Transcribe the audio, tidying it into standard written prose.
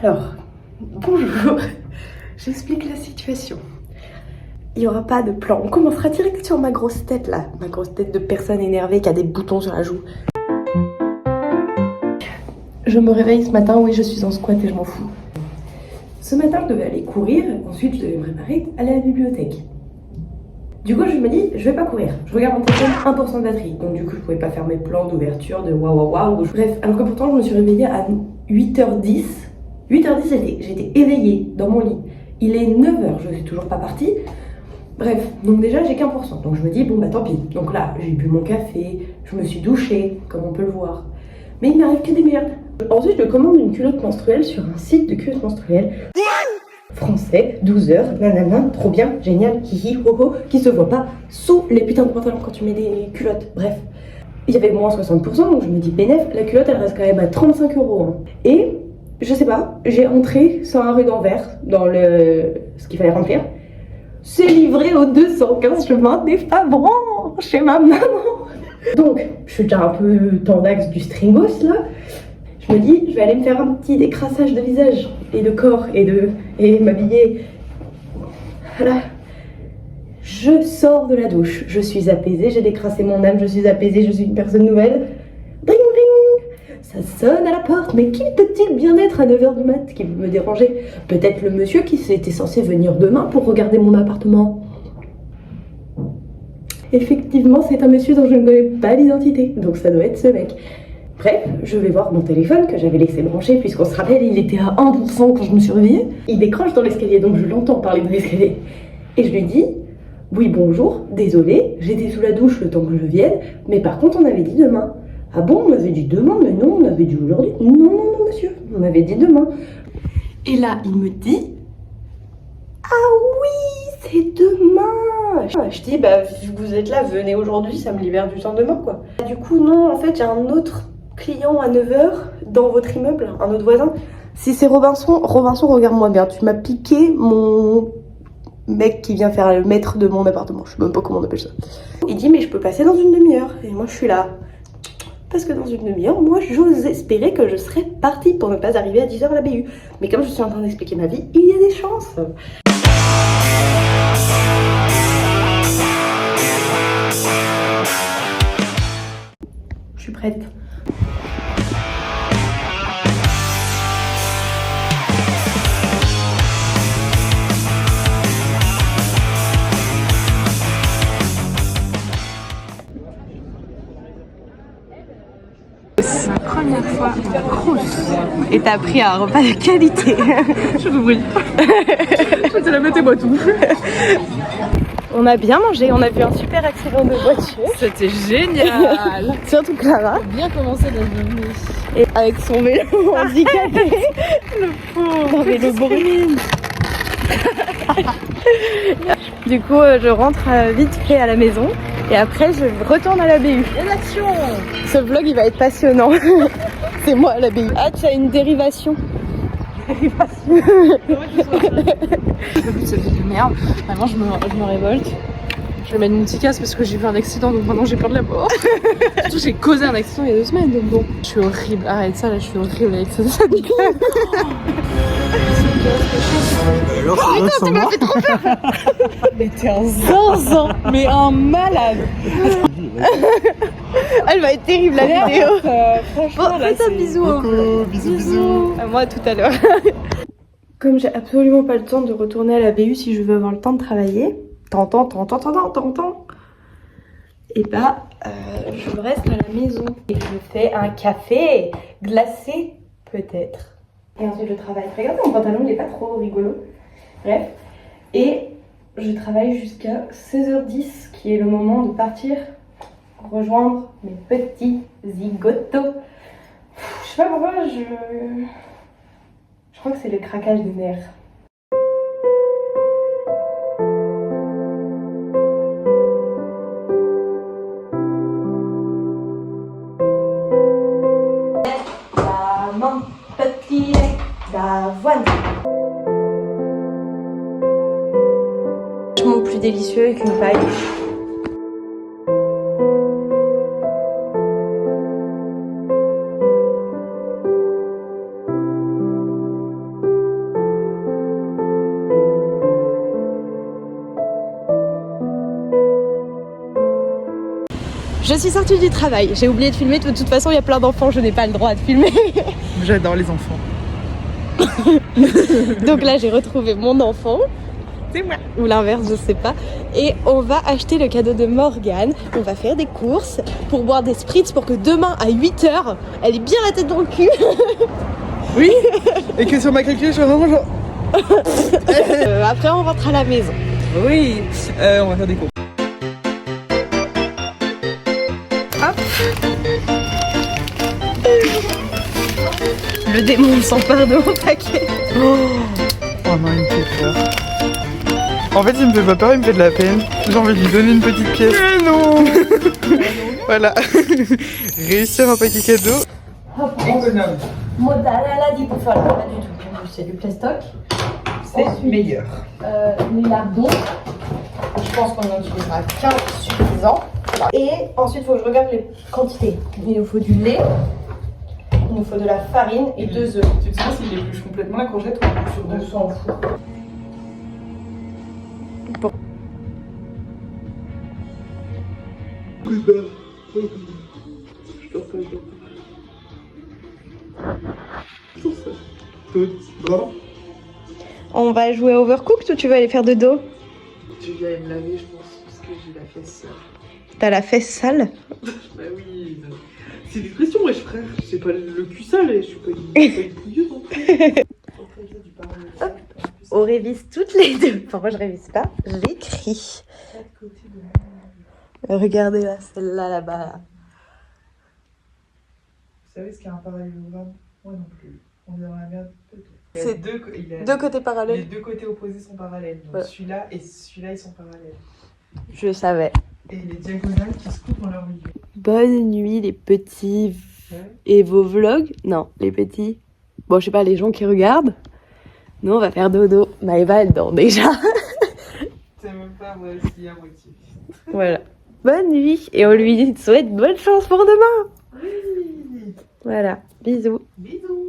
Alors, bonjour, j'explique la situation. Il n'y aura pas de plan. On commencera direct sur ma grosse tête là. Ma grosse tête de personne énervée qui a des boutons sur la joue. Je me réveille ce matin, oui je suis en squat et je m'en fous. Ce matin je devais aller courir, ensuite je devais me préparer, aller à la bibliothèque. Du coup je me dis, je vais pas courir. Je regarde mon téléphone, 1% de batterie. Donc du coup je pouvais pas faire mes plans d'ouverture, de waouh. Bref, alors que pourtant je me suis réveillée à 8h10. 8h10 j'étais éveillée dans mon lit. Il est 9h, je suis toujours pas partie. Bref, donc déjà j'ai qu'1%, donc je me dis bon bah tant pis. Donc là j'ai bu mon café, je me suis douchée, comme on peut le voir. Mais il m'arrive que des merdes. Ensuite je commande une culotte menstruelle sur un site de culotte menstruelle. Français, 12h, nanana, trop bien, génial, hihi, ho ho, qui se voit pas sous les putains de pantalons quand tu mets des culottes. Bref, il y avait moins 60%, donc je me dis bénef, la culotte elle reste quand même à 35 €. Hein. Et je sais pas, j'ai entré sans un ruban vert dans ce qu'il fallait remplir. C'est livré au 215 chemin des Fabrans, chez ma maman. Donc, je suis déjà un peu tendax du stringos là. Je me dis, je vais aller me faire un petit décrassage de visage et de corps et m'habiller. Voilà. Je sors de la douche, je suis apaisée, j'ai décrassé mon âme, je suis apaisée, je suis une personne nouvelle. Dring dring. Ça sonne à la porte, mais qui peut-il bien être à 9h du mat qui veut me déranger? Peut-être le monsieur qui était censé venir demain pour regarder mon appartement. Effectivement, c'est un monsieur dont je ne connais pas l'identité, donc ça doit être ce mec. Bref, je vais voir mon téléphone que j'avais laissé brancher, puisqu'on se rappelle, il était à 1% quand je me suis réveillée. Il décroche dans l'escalier, donc je l'entends parler dans l'escalier. Et je lui dis, oui bonjour, désolé, j'étais sous la douche le temps que je vienne, mais par contre on avait dit demain. Ah bon, on avait dit demain, mais non, on avait dit aujourd'hui. Non, monsieur, on avait dit demain. Et là, il me dit, ah oui, c'est demain. Je dis, bah vu que vous êtes là, venez aujourd'hui, ça me libère du temps demain, quoi. Du coup, non, en fait, j'ai un autre client à 9h dans votre immeuble, un autre voisin. Si c'est Robinson, regarde-moi bien, tu m'as piqué mon mec qui vient faire le maître de mon appartement, je sais même pas comment on appelle ça. Il dit mais je peux passer dans une demi-heure, et moi je suis là. Parce que dans une demi-heure, moi j'ose espérer que je serais partie pour ne pas arriver à 10h à la BU. Mais comme je suis en train d'expliquer ma vie, il y a des chances. Je suis prête. C'est ma première fois en Crous. Et t'as pris un repas de qualité. Je vous prie. Je te la mettez moi tout. On a bien mangé, on a vu un super accident de voiture. C'était génial. Surtout Clara. Bien commencé la journée. Et avec son vélo handicapé. Le pauvre. Non mais le bruit. Du coup, je rentre vite fait à la maison. Et après, je retourne à la BU. Et l'action. Ce vlog, il va être passionnant. C'est moi à la BU. Ah, tu as une dérivation. Le but, c'est de merde. Vraiment, je me révolte. Je vais mettre mon petit casque parce que j'ai vu un accident, donc maintenant j'ai peur de la mort. Surtout, j'ai causé un accident il y a 2 semaines, donc bon. Je suis horrible. Arrête ça, là, je suis horrible avec ça. Putain, tu m'as fait trop peur. Mais t'es un zinzin, mais un malade. Elle va être terrible la vidéo. Franchement, bon, fais un bisou. Bisous. À moi tout à l'heure. Comme j'ai absolument pas le temps de retourner à la BU si je veux avoir le temps de travailler, et bah je reste à la maison et je fais un café glacé peut-être. Et ensuite je travaille. Regardez mon pantalon, il est pas trop rigolo. Bref. Et je travaille jusqu'à 16h10 qui est le moment de partir rejoindre mes petits zigotos. Je sais pas pourquoi je crois que c'est le craquage des nerfs. Maman, petit lait d'avoine. Vachement plus délicieux qu'une paille. Je suis sortie du travail, j'ai oublié de filmer, de toute façon il y a plein d'enfants, je n'ai pas le droit de filmer. J'adore les enfants. Donc là j'ai retrouvé mon enfant. C'est moi. Ou l'inverse, je sais pas. Et on va acheter le cadeau de Morgane. On va faire des courses pour boire des spritz pour que demain à 8h, elle ait bien la tête dans le cul. Oui. Et que sur ma calculette, je suis vraiment genre... Après on rentre à la maison. Oui. On va faire des cours. Le démon s'empare de mon paquet. Oh non, il me fait peur. En fait, il me fait pas peur, il me fait de la peine. J'ai envie de lui donner une petite pièce. Mais non. Voilà. Réussir un paquet cadeau. Économe. Modal, elle a dit pour faire le pas du tout. C'est du plastoc. C'est meilleur. Les lardons. Je pense qu'on en utilisera qu'un suffisant. Et ensuite, il faut que je regarde les quantités. Il nous faut du lait, il nous faut de la farine et 2 œufs. Tu te sens s'il épluche complètement la courgette ou un peu sur On deux? s'en fout. Bon. On va jouer à Overcooked ou tu vas aller faire de dos? Tu viens me laver, je pense, parce que j'ai la fesse sale. T'as la fesse sale? Bah oui. C'est une expression, wesh frère. C'est pas le cul sale, je suis pas une pouilleuse non plus. On révise toutes les deux. Pourquoi je révise pas? J'écris. Regardez là, celle-là là-bas. Là. Vous savez ce qu'il y a un parallélogramme? Moi non plus. On est dans la merde peut-être. C'est deux côtés Les parallèles. deux côtés opposés sont parallèles. Donc Ouais. celui-là et celui-là ils sont parallèles. Je savais. Et les diagonales qui se coupent dans leur milieu. Bonne nuit les petits. Ouais. Et vos vlogs? Non, les petits. Bon, je sais pas, les gens qui regardent. Nous, on va faire dodo. Maëva, elle dort déjà. C'est même pas moi aussi à moitié. Voilà. Bonne nuit. Et on lui souhaite bonne chance pour demain. Oui. Voilà. Bisous. Bisous.